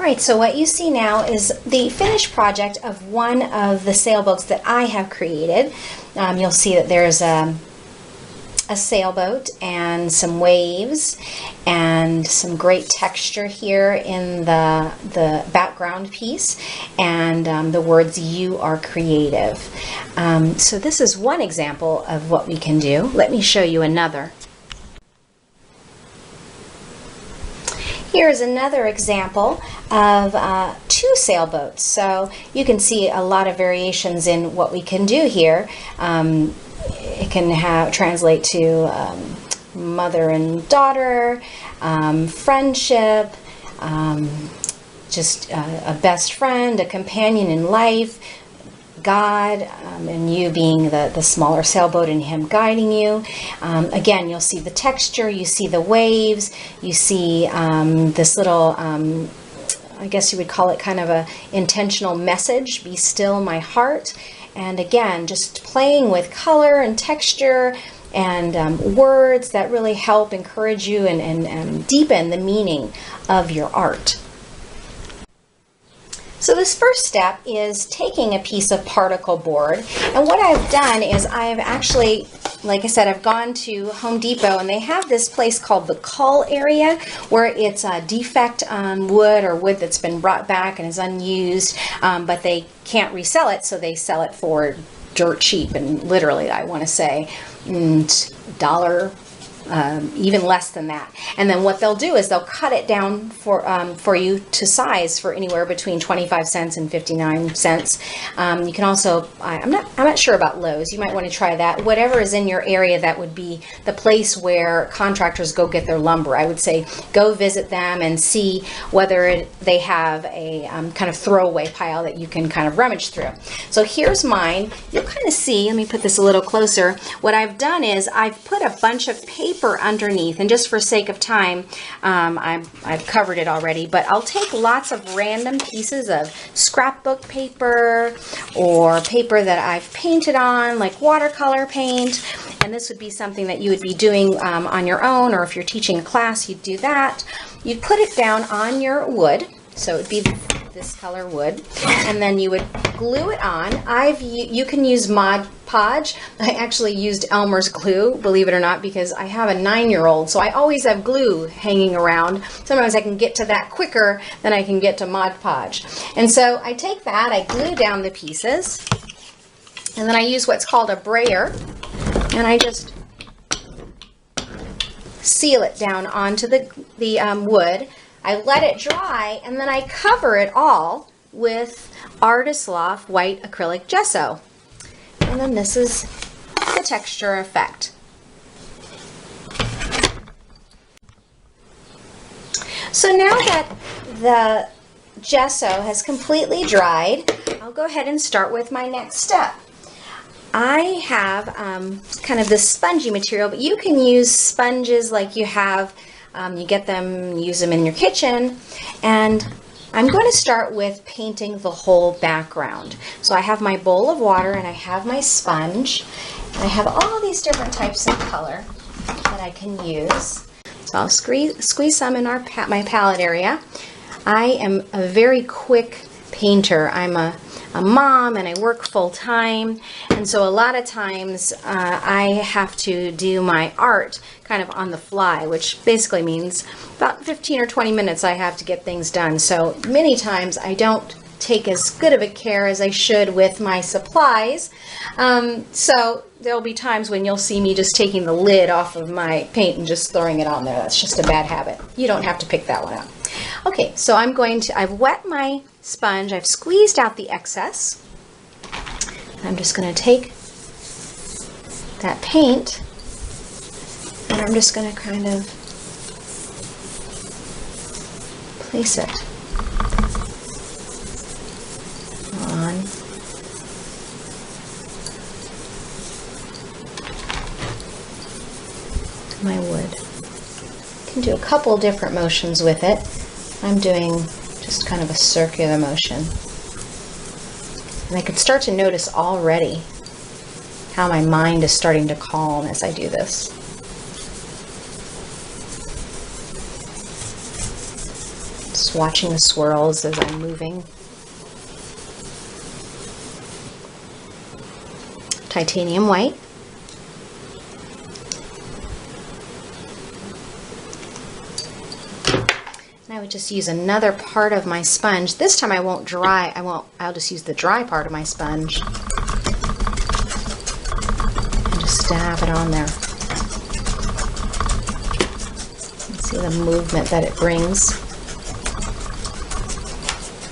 Alright, so what you see now is the finished project of one of the sailboats that I have created. You'll see that there's a sailboat and some waves and some great texture here in the background piece, and the words "you are creative." So this is one example of what we can do. Let me show you another. Here's another example of two sailboats. So you can see a lot of variations in what we can do here. It can translate to mother and daughter, friendship, just a best friend, a companion in life, God, and you being the smaller sailboat and him guiding you. Again, you'll see the texture, you see the waves, you see this little, I guess you would call it kind of a intentional message, be still my heart. And again, just playing with color and texture and words that really help encourage you and deepen the meaning of your art. So this first step is taking a piece of particle board, and what I've done is I've actually, like I said, I've gone to Home Depot, and they have this place called the cull area, where it's a defect wood or wood that's been brought back and is unused, but they can't resell it, so they sell it for dirt cheap, and literally, I want to say, $1, even less than that. And then what they'll do is they'll cut it down for you to size for anywhere between 25 cents and 59 cents. You can also, I'm not sure about Lowe's. You might want to try that. Whatever is in your area, that would be the place where contractors go get their lumber. I would say go visit them and see whether they have a kind of throwaway pile that you can kind of rummage through. So here's mine. You'll kind of see, let me put this a little closer. What I've done is I've put a bunch of paper underneath, and just for sake of time, I've covered it already, but I'll take lots of random pieces of scrapbook paper or paper that I've painted on, like watercolor paint, and this would be something that you would be doing on your own, or if you're teaching a class, you'd do that. You'd put it down on your wood, so it would be this color wood, and then you would glue it on. You can use Mod Podge. I actually used Elmer's glue, believe it or not, because I have a 9-year-old, so I always have glue hanging around. Sometimes I can get to that quicker than I can get to Mod Podge. And so I take that, I glue down the pieces, and then I use what's called a brayer, and I just seal it down onto the wood. I let it dry, and then I cover it all with Artist Loft white acrylic gesso. And then this is the texture effect. So now that the gesso has completely dried, I'll go ahead and start with my next step. I have kind of this spongy material, but you can use sponges like you have. You get them, use them in your kitchen, and I'm going to start with painting the whole background. So I have my bowl of water and I have my sponge, and I have all these different types of color that I can use. So I'll squeeze some in my palette area. I am a very quick painter. I'm a mom and I work full-time, and so a lot of times I have to do my art kind of on the fly, which basically means about 15 or 20 minutes I have to get things done. So many times I don't take as good of a care as I should with my supplies. So there'll be times when you'll see me just taking the lid off of my paint and just throwing it on there. That's just a bad habit. You don't have to pick that one up. Okay, so I've wet my sponge, I've squeezed out the excess. I'm just going to take that paint and I'm just going to kind of place it on my wood. You can do a couple different motions with it. I'm doing just kind of a circular motion. And I can start to notice already how my mind is starting to calm as I do this. Just watching the swirls as I'm moving. Titanium white. And I would just use another part of my sponge. This time I won't dry, I'll just use the dry part of my sponge. And just dab it on there. See the movement that it brings.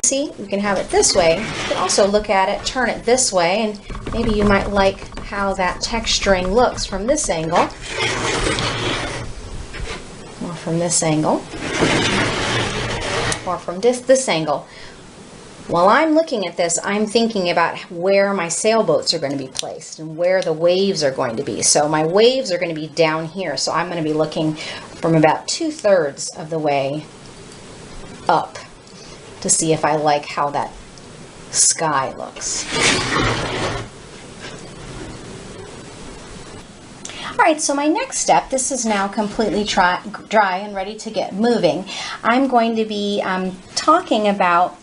See, you can have it this way. You can also look at it, turn it this way, and maybe you might like how that texturing looks from this angle, or from this angle, or from this angle. While I'm looking at this, I'm thinking about where my sailboats are going to be placed and where the waves are going to be. So my waves are going to be down here, so I'm going to be looking from about 2/3 of the way up to see if I like how that sky looks. Alright, so my next step, this is now completely dry and ready to get moving. I'm going to be talking about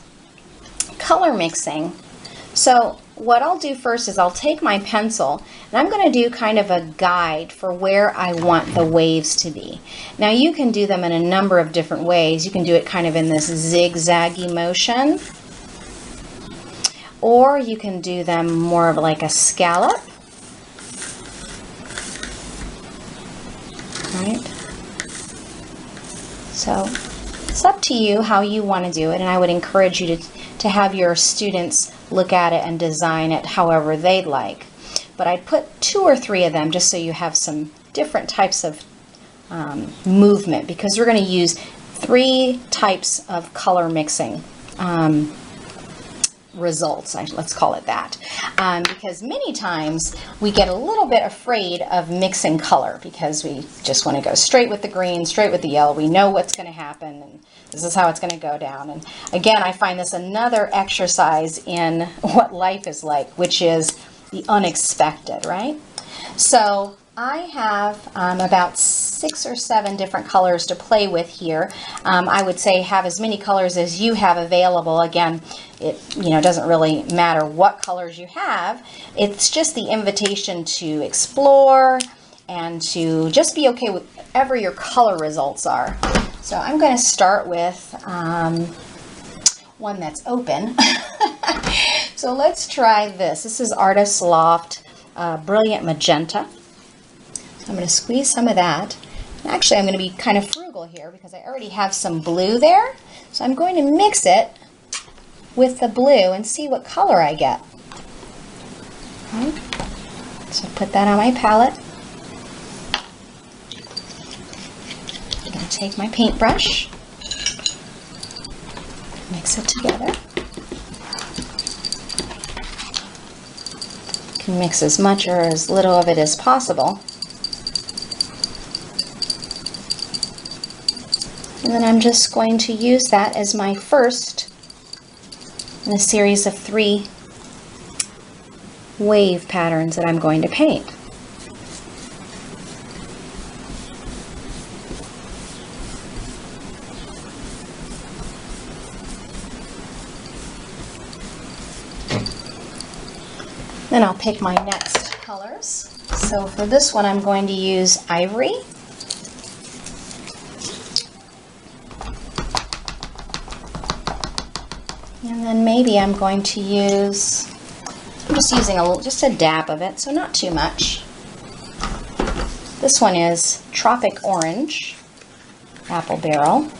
color mixing. So what I'll do first is I'll take my pencil and I'm going to do kind of a guide for where I want the waves to be. Now you can do them in a number of different ways. You can do it kind of in this zigzaggy motion, or you can do them more of like a scallop. Right? So it's up to you how you want to do it, and I would encourage you to have your students look at it and design it however they'd like. But I'd put 2 or 3 of them just so you have some different types of movement, because we're going to use 3 types of color mixing results, let's call it that, because many times we get a little bit afraid of mixing color because we just want to go straight with the green, straight with the yellow. We know what's going to happen, and this is how it's going to go down. And again, I find this another exercise in what life is like, which is the unexpected, right? So I have about 6 or 7 different colors to play with here. I would say have as many colors as you have available. Again, it doesn't really matter what colors you have. It's just the invitation to explore and to just be okay with whatever your color results are. So I'm going to start with one that's open. So let's try this. This is Artist Loft Brilliant Magenta. I'm going to squeeze some of that. And actually, I'm going to be kind of frugal here because I already have some blue there. So I'm going to mix it with the blue and see what color I get. Okay. So put that on my palette. I'm going to take my paintbrush, mix it together. You can mix as much or as little of it as possible. And then I'm just going to use that as my first in a series of 3 wave patterns that I'm going to paint. Then I'll pick my next colors. So for this one, I'm going to use ivory. And then maybe I'm going to use, I'm just using just a dab of it, so not too much. This one is Tropic Orange, Apple Barrel.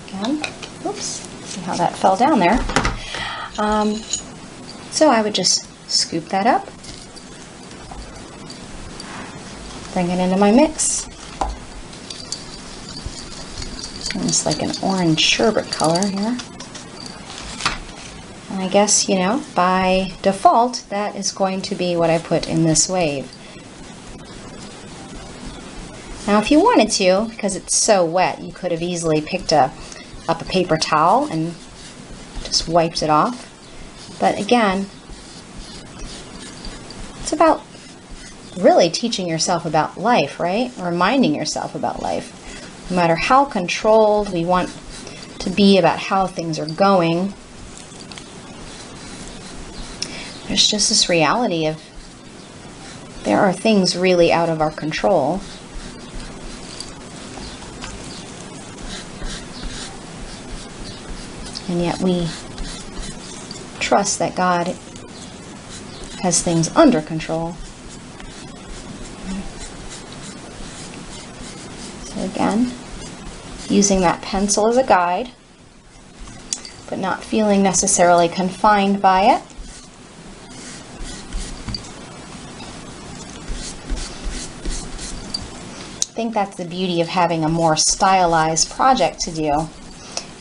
Again, oops, see how that fell down there. So I would just scoop that up, bring it into my mix. Almost like an orange sherbet color here. And I guess, by default, that is going to be what I put in this wave. Now, if you wanted to, because it's so wet, you could have easily picked up a paper towel and just wiped it off. But again, it's about really teaching yourself about life, right? Reminding yourself about life. No matter how controlled we want to be about how things are going, there's just this reality of there are things really out of our control. And yet we trust that God has things under control. So again, using that pencil as a guide, but not feeling necessarily confined by it. I think that's the beauty of having a more stylized project to do,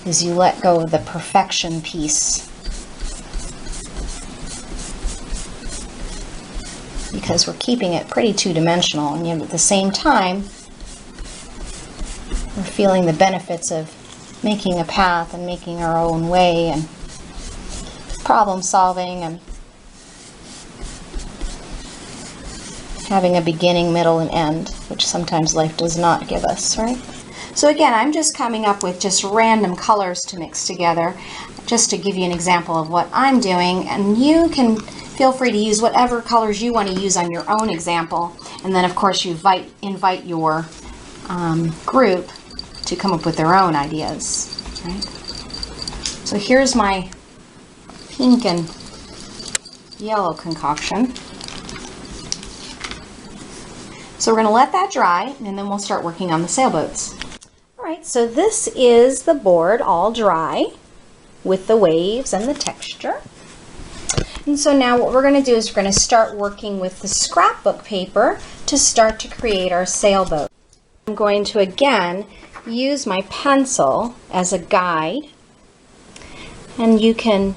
is you let go of the perfection piece. Because we're keeping it pretty two-dimensional, and yet at the same time, we're feeling the benefits of making a path and making our own way and problem solving and having a beginning, middle, and end, which sometimes life does not give us, right? So again, I'm just coming up with just random colors to mix together, just to give you an example of what I'm doing, and you can feel free to use whatever colors you want to use on your own example, and then of course you invite your group to come up with their own ideas, right? So here's my pink and yellow concoction. So we're going to let that dry, and then we'll start working on the sailboats. All right, so this is the board all dry with the waves and the texture. And so now what we're going to do is we're going to start working with the scrapbook paper to start to create our sailboat. I'm going to again use my pencil as a guide, and you can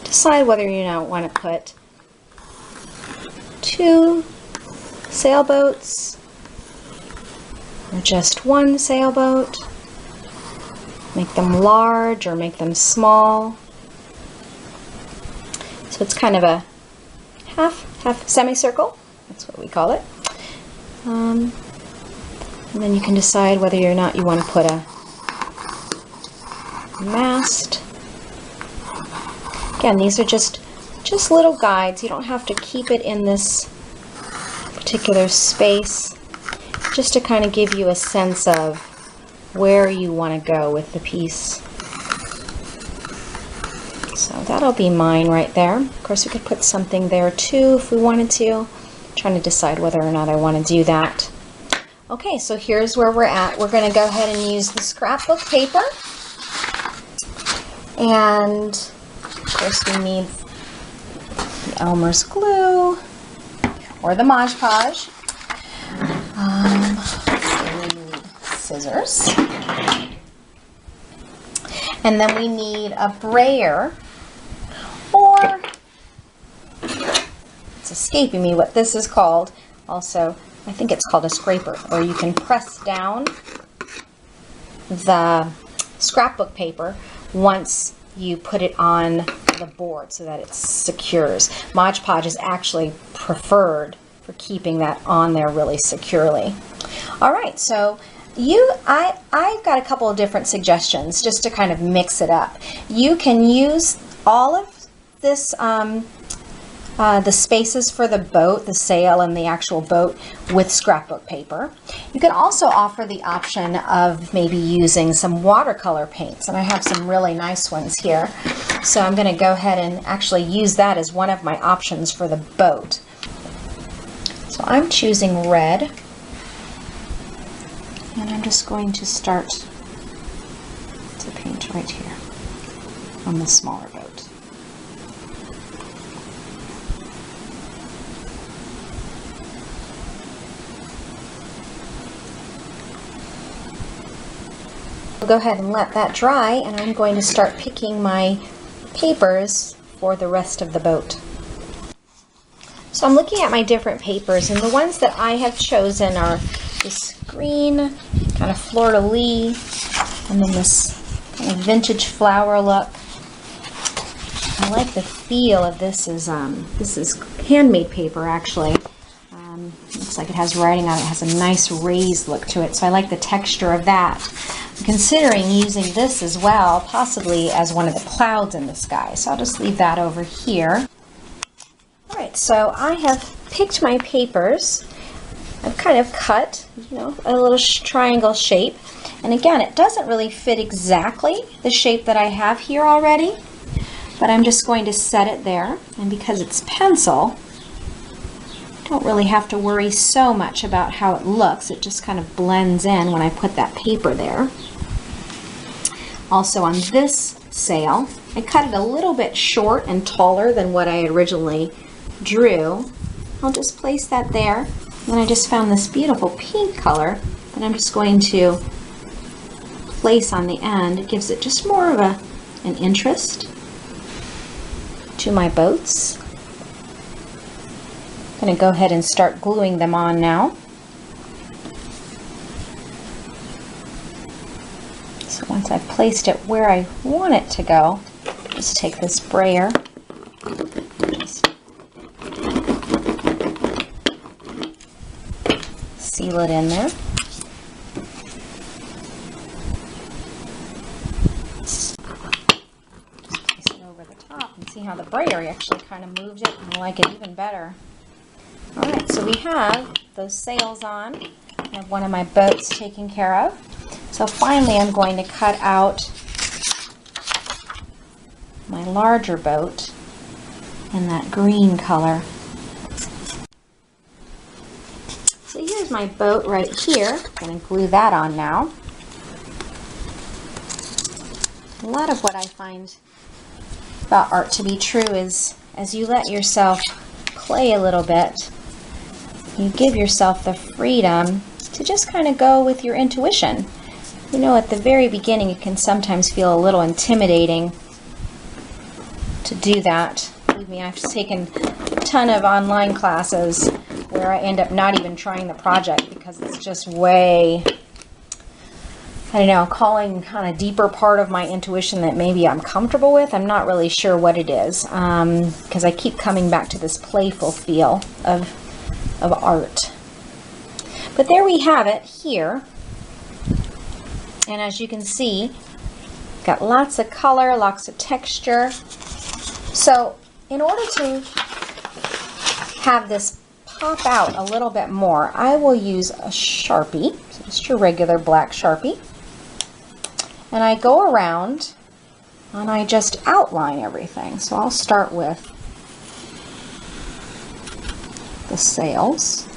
decide whether you now want to put 2 sailboats or just 1 sailboat, make them large or make them small. So it's kind of a half semicircle, that's what we call it. And then you can decide whether or not you want to put a mast. Again, these are just little guides. You don't have to keep it in this particular space, just to kind of give you a sense of where you want to go with the piece. So that'll be mine right there. Of course, we could put something there too if we wanted to. I'm trying to decide whether or not I want to do that. Okay, so here's where we're at. We're going to go ahead and use the scrapbook paper. And of course we need the Elmer's glue or the Mod Podge. We need scissors. And then we need a brayer, or it's escaping me what this is called. Also, I think it's called a scraper, or you can press down the scrapbook paper once you put it on the board so that it secures. Mod Podge is actually preferred for keeping that on there really securely. All right, so I've got a couple of different suggestions just to kind of mix it up. You can use all of this, the spaces for the boat, the sail, and the actual boat with scrapbook paper. You can also offer the option of maybe using some watercolor paints, and I have some really nice ones here. So I'm going to go ahead and actually use that as one of my options for the boat. So I'm choosing red, and I'm just going to start to paint right here on the smaller boat. I'll go ahead and let that dry, and I'm going to start picking my papers for the rest of the boat. So I'm looking at my different papers, and the ones that I have chosen are this green kind of fleur-de-lis, and then this kind of vintage flower look. I like the feel of this. This is handmade paper, actually. looks like it has writing on it. It has a nice raised look to it, so I like the texture of that. I'm considering using this as well, possibly as one of the clouds in the sky, so I'll just leave that over here. Alright, so I have picked my papers. I've kind of cut, you know, a little triangle shape. And again, it doesn't really fit exactly the shape that I have here already, but I'm just going to set it there. And because it's pencil, I don't really have to worry so much about how it looks. It just kind of blends in when I put that paper there. Also on this sail, I cut it a little bit short and taller than what I originally drew. I'll just place that there. And then I just found this beautiful pink color that I'm just going to place on the end. It gives it just more of an interest to my boats. I'm going to go ahead and start gluing them on now. So once I've placed it where I want it to go, just take this brayer, just seal it in there. See how the brayer actually kind of moved it, and I like it even better. Alright, so we have those sails on. I have one of my boats taken care of. So finally I'm going to cut out my larger boat in that green color. So here's my boat right here. I'm going to glue that on now. A lot of what I find about art to be true is as you let yourself play a little bit, you give yourself the freedom to just kind of go with your intuition. You know, at the very beginning it can sometimes feel a little intimidating to do that. Believe me, I've taken a ton of online classes where I end up not even trying the project because it's just way, I don't know, calling kind of deeper part of my intuition that maybe I'm comfortable with. I'm not really sure what it is because I keep coming back to this playful feel of art. But there we have it here. And as you can see, got lots of color, lots of texture. So in order to have this pop out a little bit more, I will use a Sharpie, so just your regular black Sharpie. And I go around and I just outline everything. So I'll start with the sails.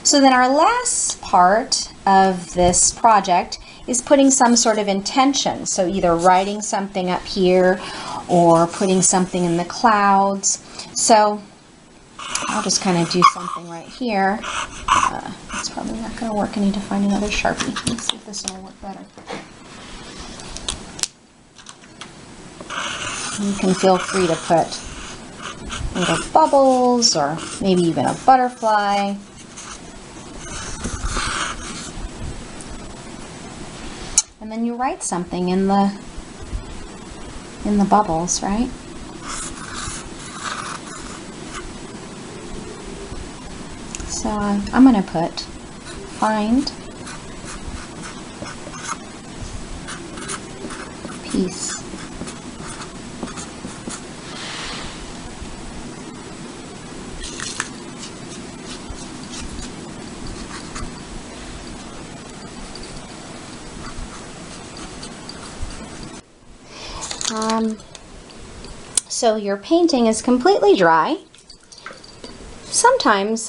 So then our last part of this project is putting some sort of intention. So either writing something up here or putting something in the clouds. So I'll just kind of do something right here. It's probably not going to work. I need to find another Sharpie. Let's see if this one will work better. You can feel free to put little bubbles or maybe even a butterfly. And then you write something in the bubbles, right? So I'm going to put find peace. So your painting is completely dry. Sometimes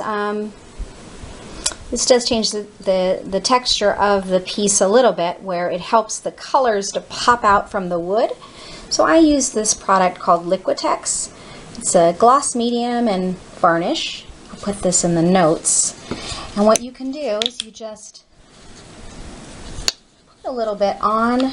this does change the texture of the piece a little bit, where it helps the colors to pop out from the wood. So I use this product called Liquitex. It's a gloss medium and varnish. I'll put this in the notes. And what you can do is you just put a little bit on